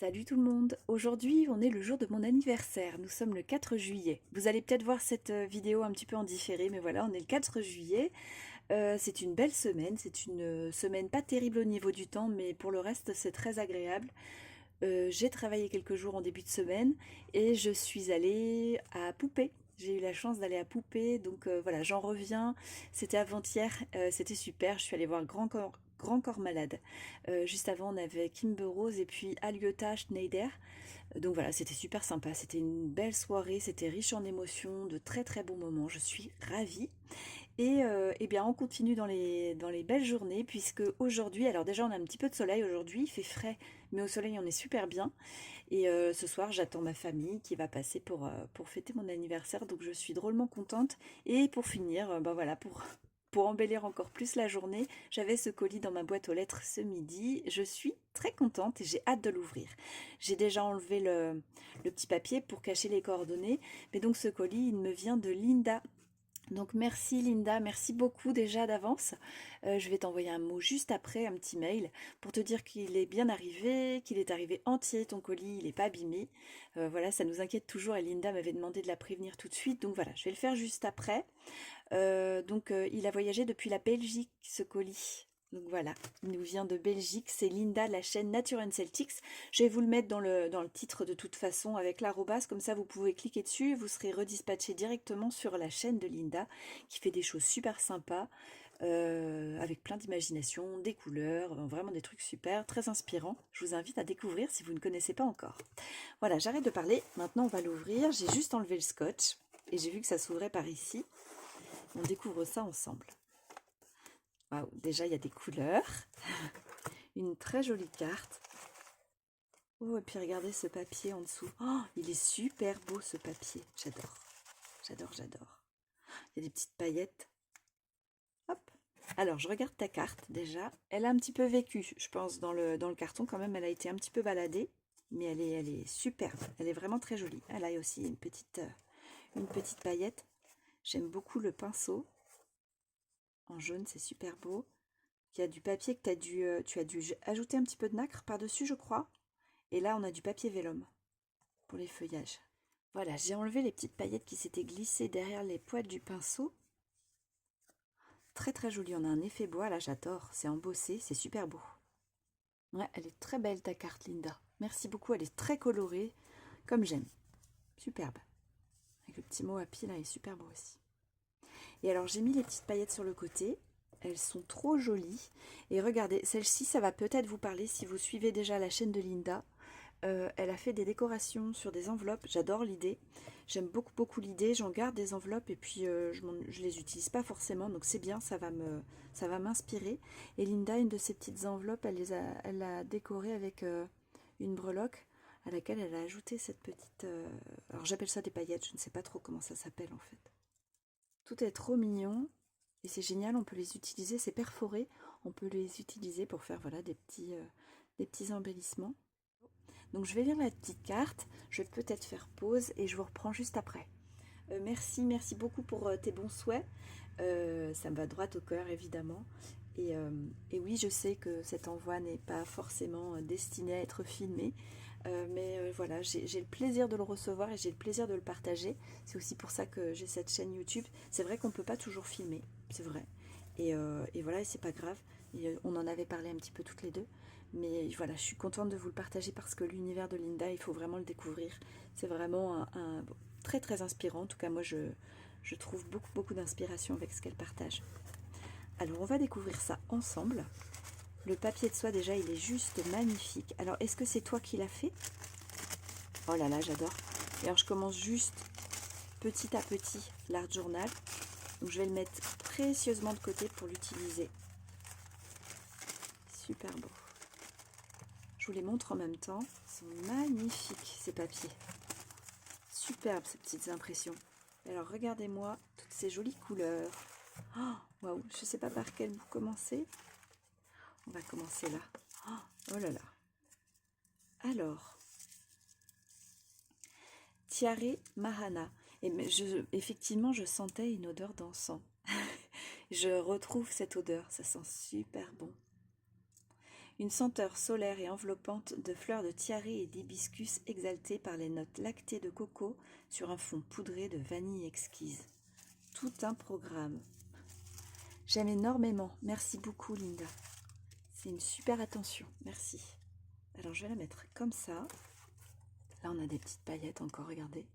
Salut tout le monde! Aujourd'hui, on est le jour de mon anniversaire. Nous sommes le 4 juillet. Vous allez peut-être voir cette vidéo un petit peu en différé, mais voilà, on est le 4 juillet. C'est une belle semaine. C'est une semaine pas terrible au niveau du temps, mais pour le reste, c'est très agréable. J'ai travaillé quelques jours en début de semaine et je suis allée à Poupée. J'ai eu la chance d'aller à Poupée, donc voilà, j'en reviens. C'était avant-hier, c'était super. Je suis allée voir Grand Corps Malade. Juste avant, on avait Kimber Rose et puis Alyota Schneider. Donc voilà, c'était super sympa. C'était une belle soirée, c'était riche en émotions, de très très bons moments. Je suis ravie. Et eh bien, on continue dans les belles journées, puisque aujourd'hui, alors déjà, on a un petit peu de soleil aujourd'hui, il fait frais, mais au soleil, on est super bien. Et ce soir, j'attends ma famille qui va passer pour fêter mon anniversaire, donc je suis drôlement contente. Et pour finir, ben voilà, pour embellir encore plus la journée, j'avais ce colis dans ma boîte aux lettres ce midi. Je suis très contente et j'ai hâte de l'ouvrir. J'ai déjà enlevé le petit papier pour cacher les coordonnées, mais donc ce colis, il me vient de Linda. Donc merci Linda, merci beaucoup déjà d'avance. Je vais t'envoyer un mot juste après, un petit mail, pour te dire qu'il est bien arrivé, qu'il est arrivé entier, ton colis, il n'est pas abîmé. Voilà, ça nous inquiète toujours et Linda m'avait demandé de la prévenir tout de suite. Donc voilà, je vais le faire juste après. Il a voyagé depuis la Belgique, ce colis. Donc voilà, il nous vient de Belgique, c'est Linda de la chaîne Nature and Celtics. Je vais vous le mettre dans le titre de toute façon avec l'arrobas, comme ça vous pouvez cliquer dessus et vous serez redispatché directement sur la chaîne de Linda qui fait des choses super sympas, avec plein d'imagination, des couleurs, vraiment des trucs super, très inspirants. Je vous invite à découvrir si vous ne connaissez pas encore. Voilà, j'arrête de parler, maintenant on va l'ouvrir. J'ai juste enlevé le scotch et j'ai vu que ça s'ouvrait par ici. On découvre ça ensemble. Waouh, déjà il y a des couleurs, une très jolie carte. Oh, et puis regardez ce papier en dessous. Oh, il est super beau ce papier. J'adore, j'adore, j'adore. Il y a des petites paillettes. Hop. Alors, je regarde ta carte déjà. Elle a un petit peu vécu, je pense, dans le carton quand même. Elle a été un petit peu baladée, mais elle est superbe. Elle est vraiment très jolie. Elle a aussi une petite paillette. J'aime beaucoup le pinceau. En jaune, c'est super beau. Il y a du papier que tu as dû ajouter un petit peu de nacre par-dessus, je crois. Et là, on a du papier vélum pour les feuillages. Voilà, j'ai enlevé les petites paillettes qui s'étaient glissées derrière les poils du pinceau. Très très joli, on a un effet bois, là j'adore. C'est embossé, c'est super beau. Ouais, elle est très belle ta carte, Linda. Merci beaucoup, elle est très colorée, comme j'aime. Superbe. Avec le petit mot happy, là, il est super beau aussi. Et alors, j'ai mis les petites paillettes sur le côté. Elles sont trop jolies. Et regardez, celle-ci, ça va peut-être vous parler si vous suivez déjà la chaîne de Linda. Elle a fait des décorations sur des enveloppes. J'adore l'idée. J'aime beaucoup, beaucoup l'idée. J'en garde des enveloppes et puis je les utilise pas forcément. Donc c'est bien, ça va m'inspirer. Et Linda, une de ces petites enveloppes, elle l'a décorée avec une breloque à laquelle elle a ajouté cette petite... alors j'appelle ça des paillettes. Je ne sais pas trop comment ça s'appelle en fait. Tout est trop mignon et c'est génial, on peut les utiliser, c'est perforé, on peut les utiliser pour faire voilà, des petits embellissements. Donc je vais lire la petite carte, je vais peut-être faire pause et je vous reprends juste après. Merci beaucoup pour tes bons souhaits. Ça me va droit au cœur évidemment. Et oui, je sais que cet envoi n'est pas forcément destiné à être filmé, mais voilà, j'ai le plaisir de le recevoir et j'ai le plaisir de le partager. C'est aussi pour ça que j'ai cette chaîne YouTube. C'est vrai qu'on ne peut pas toujours filmer, c'est vrai. Et voilà, et c'est pas grave. On en avait parlé un petit peu toutes les deux. Mais voilà, je suis contente de vous le partager parce que l'univers de Linda, il faut vraiment le découvrir. C'est vraiment très très inspirant. En tout cas, moi, je trouve beaucoup d'inspiration avec ce qu'elle partage. Alors, on va découvrir ça ensemble. Le papier de soie, déjà, il est juste magnifique. Alors, est-ce que c'est toi qui l'as fait? Oh là là, j'adore. Et alors, je commence juste petit à petit l'art journal. Donc, je vais le mettre précieusement de côté pour l'utiliser. Super beau. Je vous les montre en même temps. Ils sont magnifiques, ces papiers. Superbes, ces petites impressions. Alors, regardez-moi toutes ces jolies couleurs. Oh, waouh, je ne sais pas par quel bout commencer. On va commencer là. Oh là là. Alors, Tiare Mahana. Et effectivement, je sentais une odeur d'encens. Je retrouve cette odeur, ça sent super bon. Une senteur solaire et enveloppante de fleurs de tiare et d'hibiscus exaltées par les notes lactées de coco sur un fond poudré de vanille exquise. Tout un programme. J'aime énormément. Merci beaucoup, Linda. C'est une super attention. Merci. Alors, je vais la mettre comme ça. Là, on a des petites paillettes encore, regardez.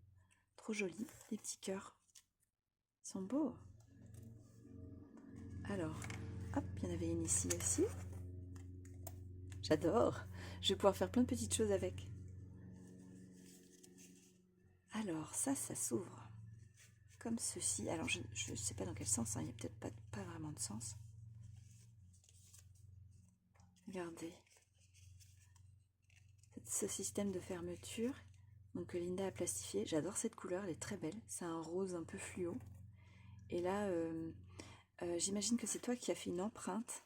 Trop jolies, des petits cœurs. Ils sont beaux. Alors, hop, il y en avait une ici aussi. J'adore. Je vais pouvoir faire plein de petites choses avec. Alors, ça s'ouvre comme ceci. Alors, je ne sais pas dans quel sens, hein. Il n'y a peut-être pas vraiment de sens. Regardez. Ce système de fermeture, donc que Linda a plastifié. J'adore cette couleur, elle est très belle. C'est un rose un peu fluo. Et là, j'imagine que c'est toi qui as fait une empreinte.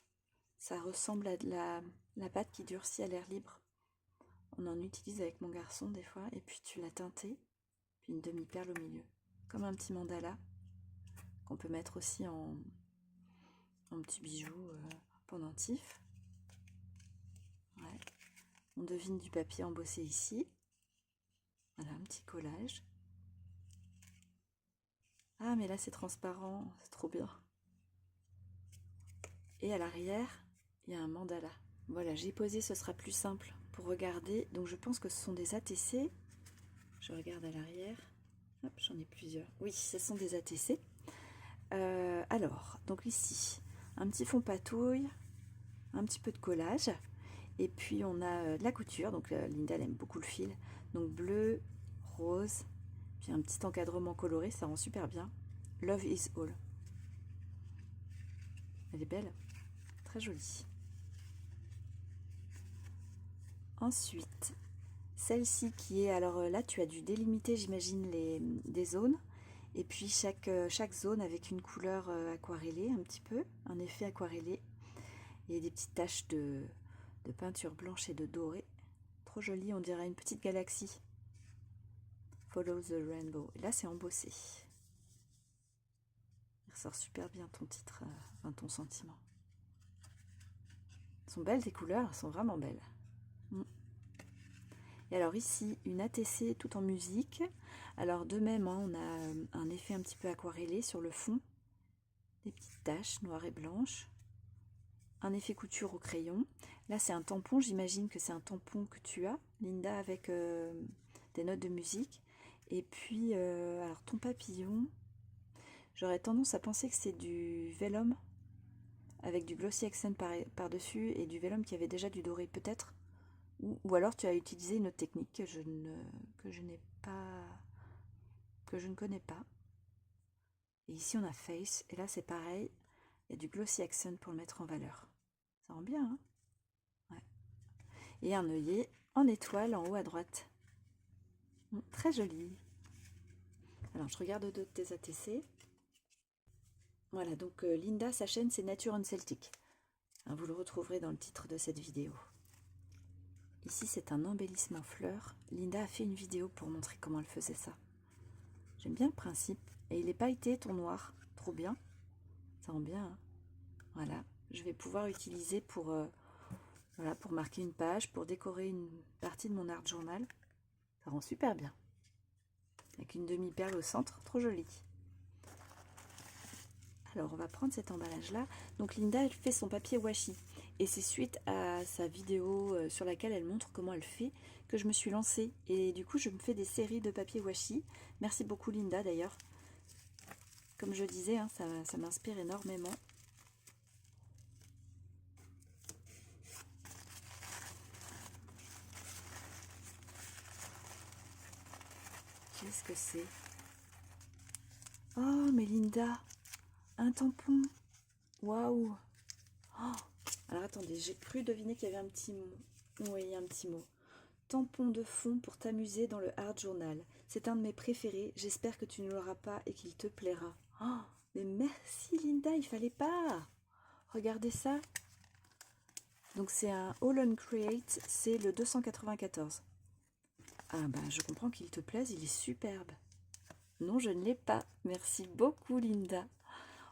Ça ressemble à de la pâte qui durcit à l'air libre. On en utilise avec mon garçon des fois. Et puis tu l'as teinté. Puis une demi-perle au milieu. Comme un petit mandala. Qu'on peut mettre aussi en petit bijou pendentif. Ouais. On devine du papier embossé ici. Voilà, un petit collage. Ah, mais là c'est transparent. C'est trop bien. Et à l'arrière, il y a un mandala. Voilà, j'ai posé, ce sera plus simple pour regarder. Donc je pense que ce sont des ATC. Je regarde à l'arrière. Hop, j'en ai plusieurs. Oui, ce sont des ATC. Alors, donc ici, un petit fond patouille, un petit peu de collage. Et puis on a de la couture. Donc Linda elle aime beaucoup le fil. Donc bleu, rose, puis un petit encadrement coloré, ça rend super bien. Love is all. Elle est belle, très jolie. Ensuite, celle-ci qui est, alors là tu as dû délimiter j'imagine des zones, et puis chaque zone avec une couleur aquarellée un petit peu, un effet aquarellé, et des petites taches de peinture blanche et de doré, trop joli, on dirait une petite galaxie. Follow the rainbow, et là c'est embossé. Il ressort super bien ton titre, ton sentiment. Elles sont belles tes couleurs, elles sont vraiment belles. Et alors ici, une ATC tout en musique. Alors de même, hein, on a un effet un petit peu aquarellé sur le fond. Des petites taches noires et blanches. Un effet couture au crayon. Là, c'est un tampon. J'imagine que c'est un tampon que tu as, Linda, avec des notes de musique. Et puis, alors ton papillon, j'aurais tendance à penser que c'est du vellum avec du glossy accent par-dessus et du vellum qui avait déjà du doré peut-être. Ou alors tu as utilisé une autre technique que je ne connais pas. Et ici on a Face, et là c'est pareil, il y a du glossy accent pour le mettre en valeur. Ça rend bien, hein? Ouais. Et un œillet en étoile en haut à droite. Très joli. Alors je regarde d'autres des ATC. Voilà, donc Linda, sa chaîne c'est Nature and Celtic. Hein, vous le retrouverez dans le titre de cette vidéo. Ici, c'est un embellissement fleurs. Linda a fait une vidéo pour montrer comment elle faisait ça. J'aime bien le principe. Et il est pailleté, ton noir. Trop bien. Ça rend bien. Hein. Voilà. Je vais pouvoir utiliser pour marquer une page, pour décorer une partie de mon art journal. Ça rend super bien. Avec une demi-perle au centre. Trop joli. Alors, on va prendre cet emballage-là. Donc, Linda, elle fait son papier washi. Et c'est suite à sa vidéo sur laquelle elle montre comment elle fait que je me suis lancée. Et du coup, je me fais des séries de papier washi. Merci beaucoup, Linda, d'ailleurs. Comme je disais, hein, ça m'inspire énormément. Qu'est-ce que c'est? Oh, mais Linda, un tampon. Waouh. Oh. Alors attendez, j'ai cru deviner qu'il y avait un petit mot. Oui, il y a un petit mot. Tampon de fond pour t'amuser dans le art journal. C'est un de mes préférés. J'espère que tu ne l'auras pas et qu'il te plaira. Oh, mais merci Linda, il fallait pas. Regardez ça. Donc c'est un All on Create, c'est le 294. Ah bah je comprends qu'il te plaise, il est superbe. Non, je ne l'ai pas. Merci beaucoup Linda.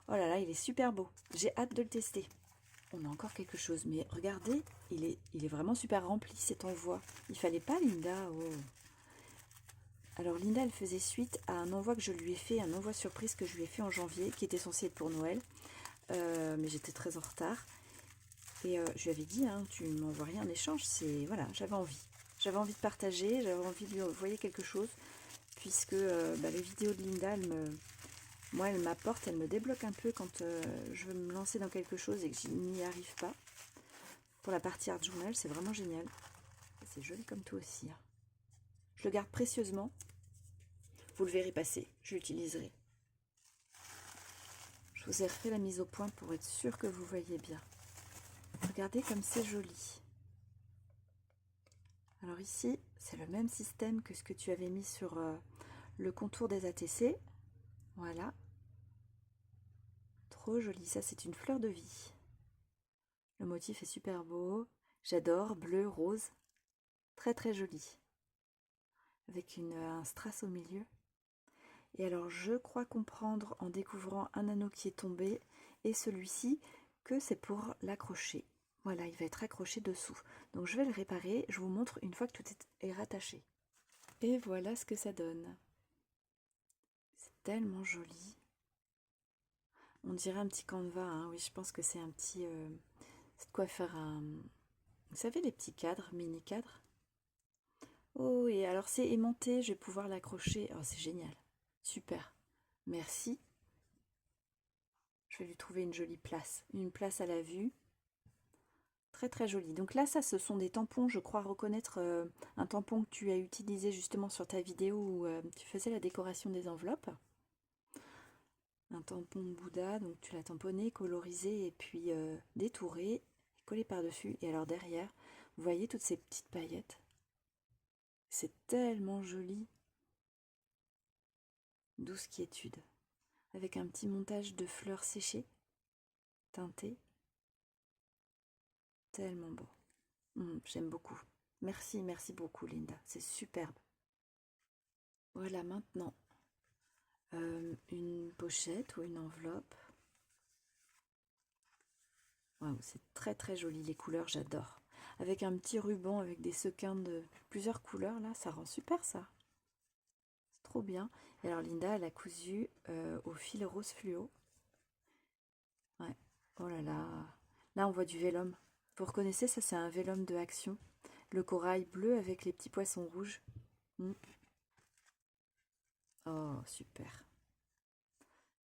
Oh là là, il est super beau. J'ai hâte de le tester. on a encore quelque chose. Mais regardez, il est vraiment super rempli cet envoi. Il fallait pas, Linda. Oh. Alors Linda, elle faisait suite à un envoi que je lui ai fait, un envoi surprise que je lui ai fait en janvier, qui était censé être pour Noël. Mais j'étais très en retard. Et je lui avais dit, hein, tu ne m'envoies rien en échange. C'est voilà, j'avais envie. J'avais envie de partager, j'avais envie de lui envoyer quelque chose. Puisque les vidéos de Linda, moi, elle m'apporte, elle me débloque un peu quand je veux me lancer dans quelque chose et que je n'y arrive pas. Pour la partie art journal, c'est vraiment génial. C'est joli comme tout aussi. Hein. Je le garde précieusement. Vous le verrez passer, je l'utiliserai. Je vous ai refait la mise au point pour être sûr que vous voyez bien. Regardez comme c'est joli. Alors ici, c'est le même système que ce que tu avais mis sur le contour des ATC. Voilà. Trop joli, ça c'est une fleur de vie. Le motif est super beau. J'adore, bleu, rose. Très très joli. Avec un strass au milieu. Et alors je crois comprendre en découvrant un anneau qui est tombé et celui-ci que c'est pour l'accrocher. Voilà, il va être accroché dessous. Donc je vais le réparer, je vous montre une fois que tout est rattaché. Et voilà ce que ça donne. C'est tellement joli. On dirait un petit canevas, hein. Oui, je pense que c'est un petit... c'est de quoi faire un... Vous savez les petits cadres, mini cadres? Oh, et alors c'est aimanté, je vais pouvoir l'accrocher. Oh, c'est génial. Super. Merci. Je vais lui trouver une jolie place. Une place à la vue. Très très jolie. Donc là, ça, ce sont des tampons. Je crois reconnaître un tampon que tu as utilisé justement sur ta vidéo où tu faisais la décoration des enveloppes. Un tampon Bouddha, donc tu l'as tamponné, colorisé et puis détouré, collé par-dessus. Et alors derrière, vous voyez toutes ces petites paillettes. C'est tellement joli. Douce quiétude. Avec un petit montage de fleurs séchées, teintées. Tellement beau. J'aime beaucoup. Merci, merci beaucoup Linda. C'est superbe. Voilà maintenant une pochette ou une enveloppe. Waouh, c'est très très joli les couleurs, j'adore. Avec un petit ruban avec des sequins de plusieurs couleurs là, ça rend super ça. C'est trop bien. Et alors Linda, elle a cousu au fil rose fluo. Ouais. Oh là là. Là on voit du vélum. Vous reconnaissez, ça c'est un vélum de Action. Le corail bleu avec les petits poissons rouges. Oh, super.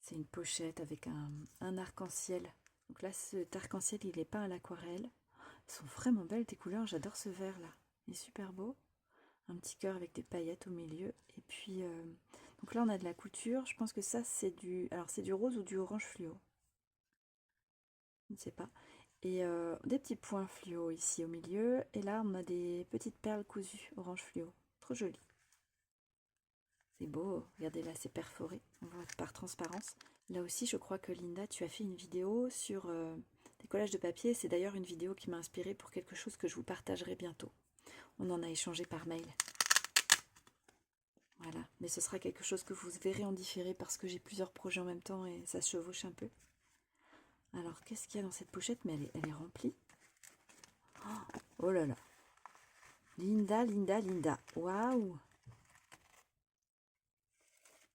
C'est une pochette avec un arc-en-ciel. Donc là, cet arc-en-ciel, il est peint à l'aquarelle. Elles sont vraiment belles tes couleurs, j'adore ce vert là. Il est super beau. Un petit cœur avec des paillettes au milieu. Et puis, donc là, on a de la couture. Je pense que ça, c'est du... Alors, c'est du rose ou du orange fluo. Je ne sais pas. Et des petits points fluo ici au milieu. Et là, on a des petites perles cousues orange fluo. Trop joli. C'est beau, regardez là, c'est perforé, on voit par transparence. Là aussi, je crois que Linda, tu as fait une vidéo sur des collages de papier. C'est d'ailleurs une vidéo qui m'a inspirée pour quelque chose que je vous partagerai bientôt. On en a échangé par mail. Voilà, mais ce sera quelque chose que vous verrez en différé parce que j'ai plusieurs projets en même temps et ça se chevauche un peu. Alors, qu'est-ce qu'il y a dans cette pochette? Mais elle est remplie. Oh là là. Linda, Linda, Linda. Waouh!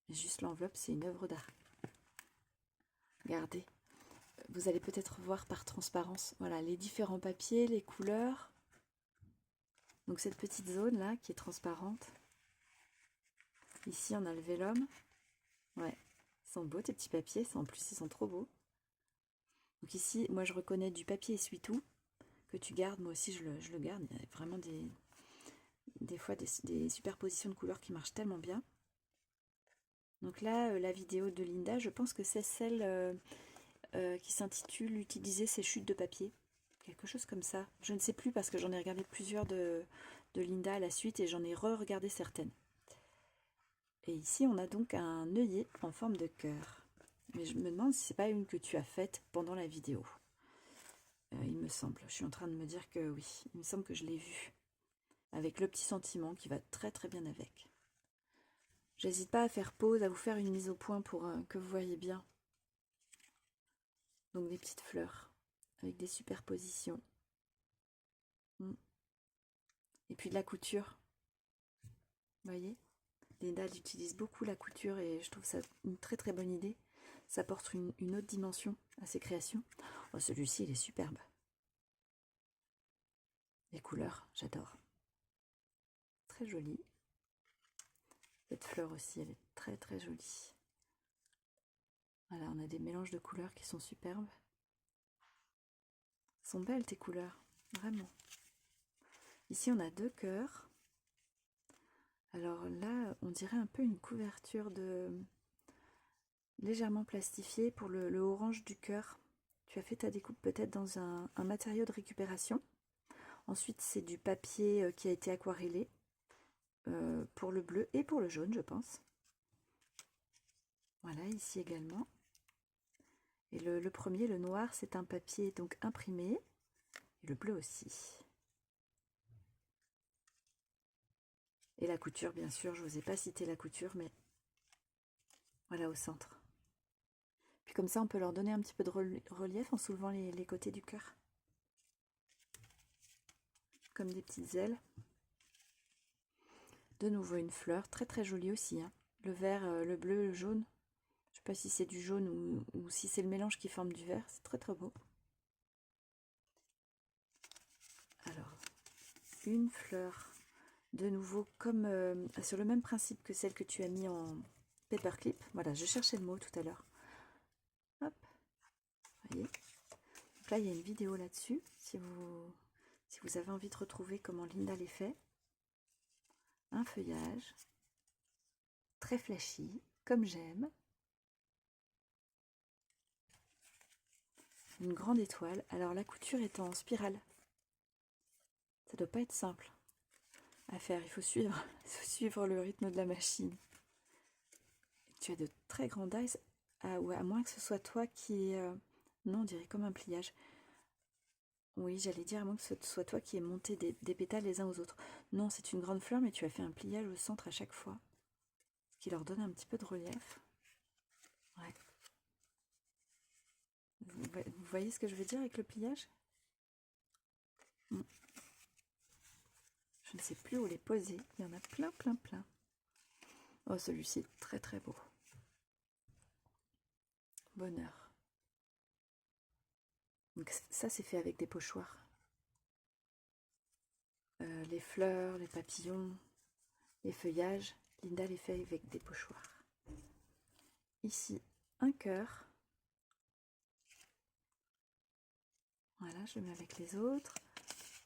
Juste l'enveloppe, c'est une œuvre d'art. Regardez. Vous allez peut-être voir par transparence, voilà, les différents papiers, les couleurs. Donc cette petite zone là qui est transparente. Ici on a le vélum. Ouais, ils sont beaux tes petits papiers, en plus ils sont trop beaux. Donc ici, moi je reconnais du papier essuie-tout que tu gardes, moi aussi je le garde. Il y a vraiment des fois des superpositions de couleurs qui marchent tellement bien. Donc là, la vidéo de Linda, je pense que c'est celle qui s'intitule Utiliser ses chutes de papier. Quelque chose comme ça. Je ne sais plus parce que j'en ai regardé plusieurs de Linda à la suite et j'en ai re-regardé certaines. Et ici, on a donc un œillet en forme de cœur. Mais je me demande si c'est pas une que tu as faite pendant la vidéo. Il me semble. Je suis en train de me dire que oui. Il me semble que je l'ai vue. Avec le petit sentiment qui va très très bien avec. J'hésite pas à faire pause, à vous faire une mise au point pour que vous voyez bien. Donc des petites fleurs. avec des superpositions. Et puis de la couture. Vous voyez, Linda elle utilise beaucoup la couture et je trouve ça une très très bonne idée. Ça apporte une autre dimension à ses créations. Oh, celui-ci, il est superbe. Les couleurs, j'adore. Très joli. Cette fleur aussi, elle est très très jolie. Voilà, on a des mélanges de couleurs qui sont superbes. Elles sont belles tes couleurs, vraiment. Ici, on a 2 cœurs. Alors là, on dirait un peu une couverture de légèrement plastifiée pour le orange du cœur. Tu as fait ta découpe peut-être dans un matériau de récupération. Ensuite, c'est du papier qui a été aquarellé pour le bleu et pour le jaune, je pense. Voilà, ici également. Et le premier, le noir, c'est un papier donc imprimé. Et le bleu aussi. Et la couture, bien sûr, je vous ai pas cité la couture, mais voilà au centre. Puis comme ça, on peut leur donner un petit peu de relief en soulevant les côtés du cœur. Comme des petites ailes. De nouveau une fleur, très très jolie aussi. Hein. Le vert, le bleu, le jaune. Je sais pas si c'est du jaune ou si c'est le mélange qui forme du vert. C'est très très beau. Alors, une fleur. De nouveau, comme sur le même principe que celle que tu as mis en paperclip. Voilà, je cherchais le mot tout à l'heure. Hop, voyez. Donc là, il y a une vidéo là-dessus, si vous avez envie de retrouver comment Linda les fait. Un feuillage, très flashy, comme j'aime. Une grande étoile. Alors la couture est en spirale. Ça doit pas être simple à faire, il faut suivre le rythme de la machine. Tu as de très grands dies, à moins que ce soit toi qui... non, on dirait comme un pliage. Oui, j'allais dire, à moins que ce soit toi qui aies monté des pétales les uns aux autres. Non, c'est une grande fleur, mais tu as fait un pliage au centre à chaque fois. Ce qui leur donne un petit peu de relief. Ouais. Vous voyez ce que je veux dire avec le pliage? Je ne sais plus où les poser. Il y en a plein, plein, plein. Oh, celui-ci est très, très beau. Bonheur. Donc ça, c'est fait avec des pochoirs. Les fleurs, les papillons, les feuillages, Linda les fait avec des pochoirs. Ici, un cœur. Voilà, je le mets avec les autres.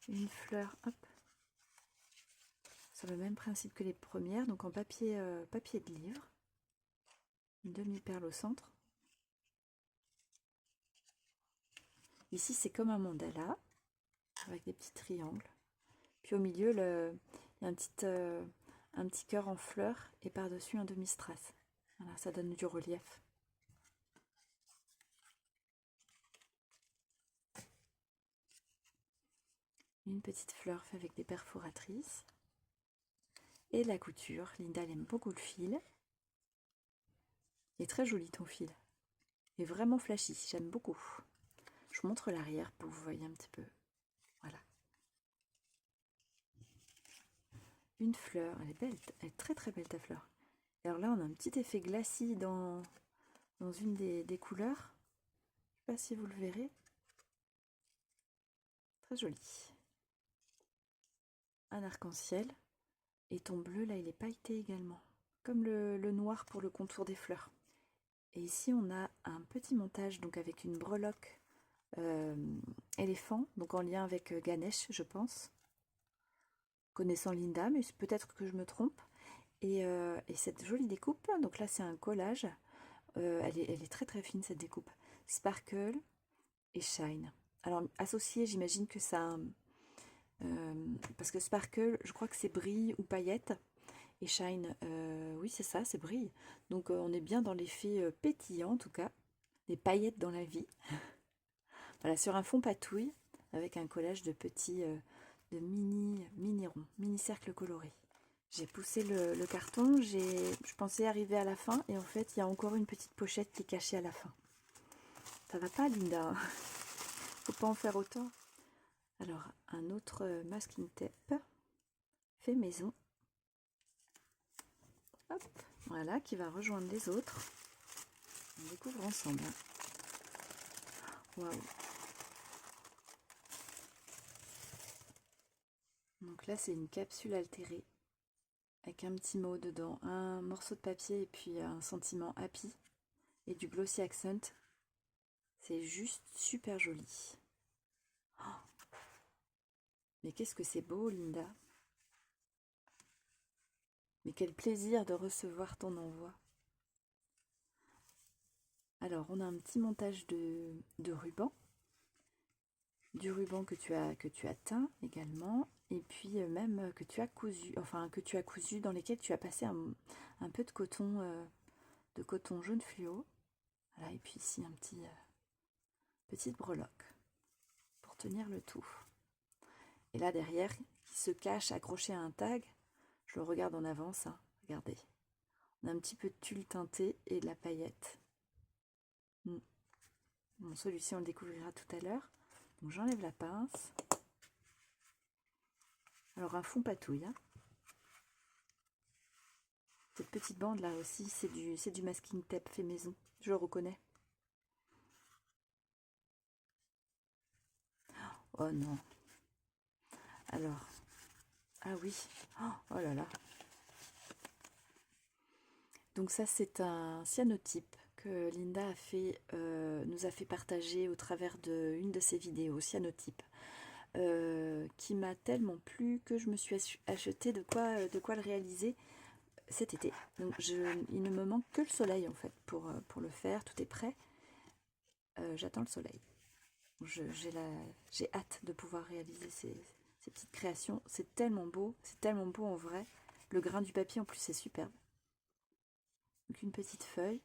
Une fleur, hop. Sur le même principe que les premières, donc en papier de livre. Une demi-perle au centre. Ici, c'est comme un mandala, avec des petits triangles. Puis au milieu, il y a un petit cœur en fleurs et par-dessus un demi-strass. Voilà, ça donne du relief. Une petite fleur faite avec des perforatrices. Et la couture. Linda elle aime beaucoup le fil. Il est très joli ton fil. Il est vraiment flashy, j'aime beaucoup. Je vous montre l'arrière pour que vous voyez un petit peu. Voilà. Une fleur, elle est belle, elle est très très belle ta fleur. Alors là on a un petit effet glacis dans une des couleurs. Je ne sais pas si vous le verrez. Très joli. Un arc-en-ciel. Et ton bleu là il est pailleté également. Comme le noir pour le contour des fleurs. Et ici on a un petit montage donc avec une breloque éléphant, donc en lien avec Ganesh je pense. Connaissant Linda, mais peut-être que je me trompe. Et cette jolie découpe, donc là c'est un collage. Elle est très très fine cette découpe. Sparkle et Shine. Alors associé, j'imagine que ça... parce que Sparkle, je crois que c'est brille ou paillette. Et Shine, oui c'est ça, c'est brille. Donc on est bien dans l'effet pétillant en tout cas. Des paillettes dans la vie. Voilà, sur un fond patouille, avec un collage de petits... de mini ronds, mini cercles colorés. J'ai poussé le carton, je pensais arriver à la fin et en fait il y a encore une petite pochette qui est cachée à la fin. Ça va pas Linda? Faut pas en faire autant. Alors, un autre masking tape fait maison. Hop, voilà, qui va rejoindre les autres. On découvre ensemble. Waouh. Donc là, c'est une capsule altérée avec un petit mot dedans, un morceau de papier et puis un sentiment happy et du glossy accent. C'est juste super joli. Oh, mais qu'est-ce que c'est beau, Linda. Mais quel plaisir de recevoir ton envoi. Alors, on a un petit montage de ruban. Du ruban que tu as teint également, et puis même que tu as cousu, dans lesquels tu as passé un peu de coton jaune fluo. Voilà, et puis ici un petite breloque pour tenir le tout. Et là derrière, qui se cache accroché à un tag, je le regarde en avance, hein, regardez. On a un petit peu de tulle teinté et de la paillette. Bon, celui-ci on le découvrira tout à l'heure. Donc j'enlève la pince. Alors un fond patouille. Hein. Cette petite bande là aussi, c'est du masking tape fait maison. Je le reconnais. Oh non. Alors. Ah oui. Oh là là. Donc ça c'est un cyanotype que Linda nous a fait partager au travers d'une de ses vidéos, cyanotype. Qui m'a tellement plu que je me suis acheté de quoi le réaliser cet été. Donc il ne me manque que le soleil en fait pour le faire, tout est prêt. J'attends le soleil. J'ai hâte de pouvoir réaliser ces petites créations. C'est tellement beau en vrai. Le grain du papier en plus c'est superbe. Donc une petite feuille.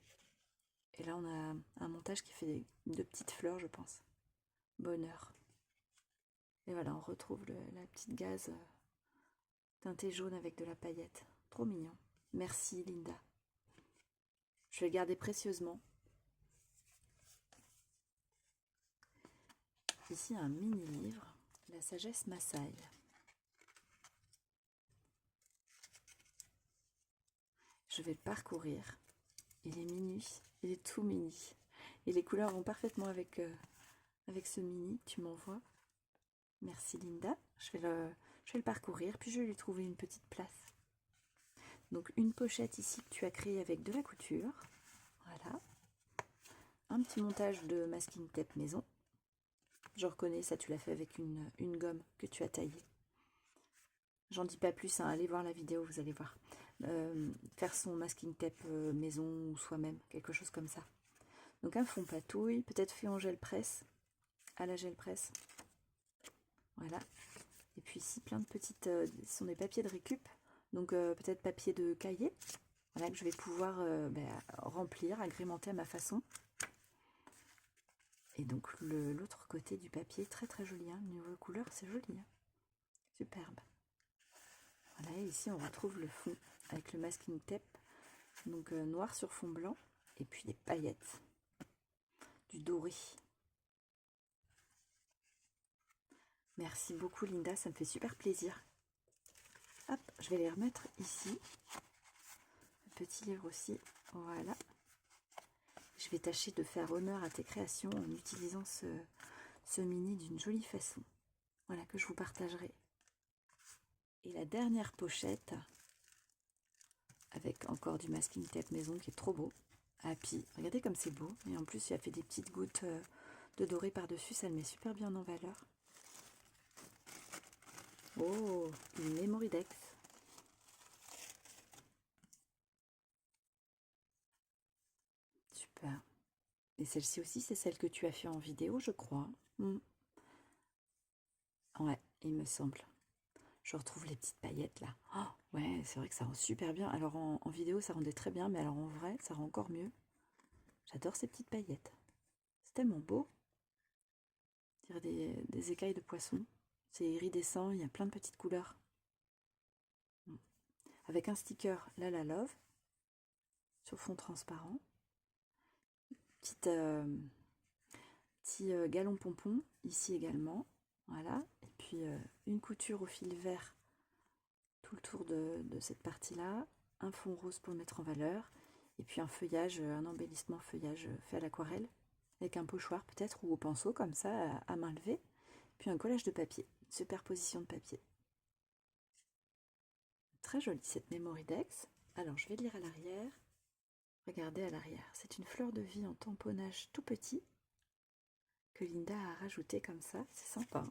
Et là on a un montage qui fait de petites fleurs je pense. Bonheur. Et voilà, on retrouve la petite gaze teintée jaune avec de la paillette. Trop mignon. Merci Linda. Je vais le garder précieusement. Ici un mini-livre, La sagesse Maasai. Je vais le parcourir. Il est minuit, il est tout mini. Et les couleurs vont parfaitement avec ce mini que tu m'envoies. Merci Linda. Je vais le parcourir, puis je vais lui trouver une petite place. Donc une pochette ici que tu as créée avec de la couture. Voilà. Un petit montage de masking tape maison. Je reconnais, ça tu l'as fait avec une gomme que tu as taillée. J'en dis pas plus, hein, allez voir la vidéo, vous allez voir. Faire son masking tape maison ou soi-même, quelque chose comme ça. Donc un fond patouille, peut-être fait en gel presse, à la gel presse. Voilà. Et puis ici, plein de petites... ce sont des papiers de récup, donc peut-être papier de cahier, voilà, que je vais pouvoir remplir, agrémenter à ma façon. Et donc l'autre côté du papier, très très joli, hein, niveau couleur, c'est joli. Hein. Superbe. Voilà, et ici on retrouve le fond avec le masking tape, donc noir sur fond blanc, et puis des paillettes, du doré. Merci beaucoup Linda, ça me fait super plaisir. Hop, je vais les remettre ici. Le petit livre aussi, voilà. Je vais tâcher de faire honneur à tes créations en utilisant ce mini d'une jolie façon. Voilà, que je vous partagerai. Et la dernière pochette, avec encore du masking tape maison qui est trop beau. Happy, regardez comme c'est beau. Et en plus, il a fait des petites gouttes de doré par-dessus, ça le met super bien en valeur. Oh, une Memoridex. Super. Et celle-ci aussi, c'est celle que tu as fait en vidéo, je crois. Ouais, il me semble. Je retrouve les petites paillettes là. Oh, ouais, c'est vrai que ça rend super bien. Alors en vidéo, ça rendait très bien, mais alors en vrai, ça rend encore mieux. J'adore ces petites paillettes. C'est tellement beau. On dirait des écailles de poisson. C'est iridescent, il y a plein de petites couleurs. Avec un sticker La La Love sur fond transparent. Petit galon pompon ici également. Voilà. Et puis une couture au fil vert tout le tour de cette partie-là. Un fond rose pour le mettre en valeur. Et puis un feuillage, un embellissement feuillage fait à l'aquarelle. Avec un pochoir peut-être ou au pinceau comme ça à main levée. Puis un collage de papier. Superposition de papier. Très jolie cette Mémoridex. Alors je vais lire à l'arrière. Regardez à l'arrière. C'est une fleur de vie en tamponnage tout petit que Linda a rajouté comme ça. C'est sympa.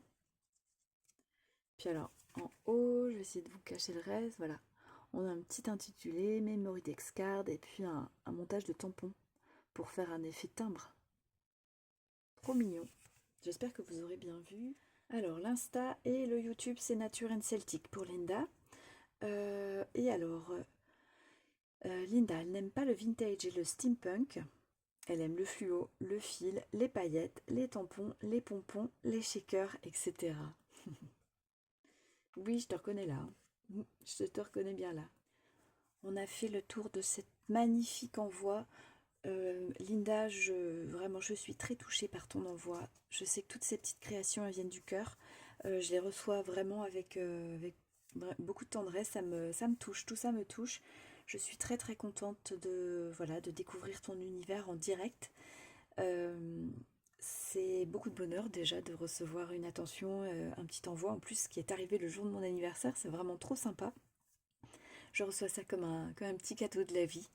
Puis alors, en haut, je vais essayer de vous cacher le reste. Voilà. On a un petit intitulé, Mémoridex Card, et puis un montage de tampons pour faire un effet timbre. Trop mignon. J'espère que vous aurez bien vu. Alors, l'Insta et le YouTube, c'est Nature and Celtic pour Linda. Et alors, Linda, elle n'aime pas le vintage et le steampunk. Elle aime le fluo, le fil, les paillettes, les tampons, les pompons, les shakers, etc. Oui, je te reconnais là. Je te reconnais bien là. On a fait le tour de cette magnifique envoi. Linda, vraiment, je suis très touchée par ton envoi. Je sais que toutes ces petites créations, elles viennent du cœur. Je les reçois vraiment avec beaucoup de tendresse. Ça me touche, tout ça me touche. Je suis très très contente voilà, de découvrir ton univers en direct. C'est beaucoup de bonheur déjà de recevoir une attention, un petit envoi en plus qui est arrivé le jour de mon anniversaire. C'est vraiment trop sympa. Je reçois ça comme un petit cadeau de la vie.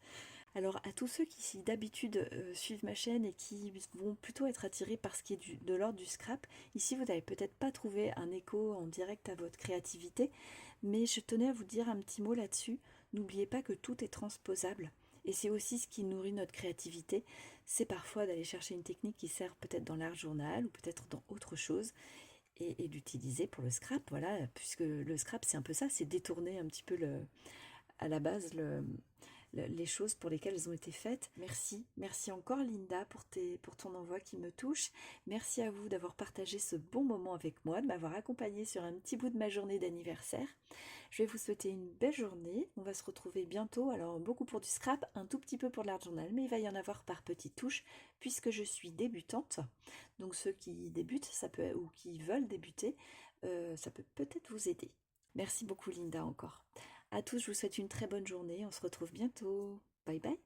Alors à tous ceux qui d'habitude suivent ma chaîne et qui vont plutôt être attirés par ce qui est de l'ordre du scrap, ici vous n'avez peut-être pas trouvé un écho en direct à votre créativité, mais je tenais à vous dire un petit mot là-dessus. N'oubliez pas que tout est transposable. Et c'est aussi ce qui nourrit notre créativité, c'est parfois d'aller chercher une technique qui sert peut-être dans l'art journal ou peut-être dans autre chose et d'utiliser pour le scrap, voilà, puisque le scrap c'est un peu ça, c'est détourner un petit peu à la base les choses pour lesquelles elles ont été faites. Merci, merci encore Linda pour ton envoi qui me touche. Merci à vous d'avoir partagé ce bon moment avec moi, de m'avoir accompagné sur un petit bout de ma journée d'anniversaire. Je vais vous souhaiter une belle journée. On va se retrouver bientôt. Alors beaucoup pour du scrap, un tout petit peu pour l'art journal, mais il va y en avoir par petites touches puisque je suis débutante. Donc ceux qui débutent, ça peut ou qui veulent débuter, ça peut peut-être vous aider. Merci beaucoup Linda encore. À tous, je vous souhaite une très bonne journée. On se retrouve bientôt. Bye bye.